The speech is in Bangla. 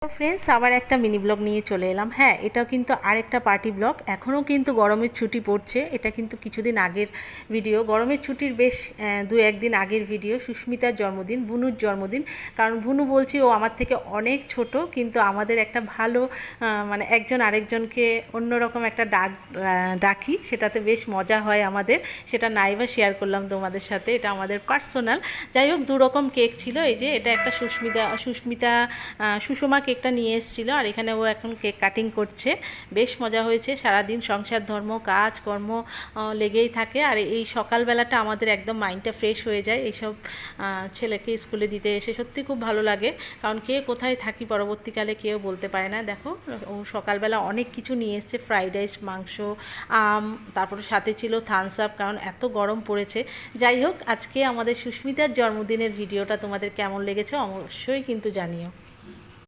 তো ফ্রেন্ডস, আবার একটা মিনি ব্লগ নিয়ে চলে এলাম। হ্যাঁ, এটাও কিন্তু আরেকটা পার্টি ব্লগ। এখনও কিন্তু গরমের ছুটি পড়ছে। এটা কিন্তু কিছুদিন আগের ভিডিও, গরমের ছুটির বেশ দু একদিন আগের ভিডিও। সুস্মিতার জন্মদিন, বুনুর জন্মদিন। কারণ বুনু বলছি ও আমার থেকে অনেক ছোট, কিন্তু আমাদের একটা ভালো মানে একজন আরেকজনকে অন্যরকম একটা ডাকি, সেটাতে বেশ মজা হয় আমাদের। সেটা নাইবা শেয়ার করলাম তোমাদের সাথে, এটা আমাদের পার্সোনাল। যাই হোক, দু রকম কেক ছিল। এই যে এটা একটা সুষমা কেকটা নিয়ে এসেছিলো, আর এখানে ও এখন কেক কাটিং করছে। বেশ মজা হয়েছে। সারাদিন সংসার ধর্ম কাজ কর্ম লেগেই থাকে, আর এই সকালবেলাটা আমাদের একদম মাইন্ডটা ফ্রেশ হয়ে যায়। এইসব ছেলেকে স্কুলে দিতে এসে সত্যি খুব ভালো লাগে, কারণ কে কোথায় থাকি পরবর্তীকালে কেউ বলতে পারে না। দেখো, ও সকালবেলা অনেক কিছু নিয়ে এসছে, ফ্রাইড রাইস, মাংস, আম, তারপরে সাথে ছিল থামস আপ, কারণ এত গরম পড়েছে। যাই হোক, আজকে আমাদের সুস্মিতার জন্মদিনের ভিডিওটা তোমাদের কেমন লেগেছে অবশ্যই কিন্তু জানিও।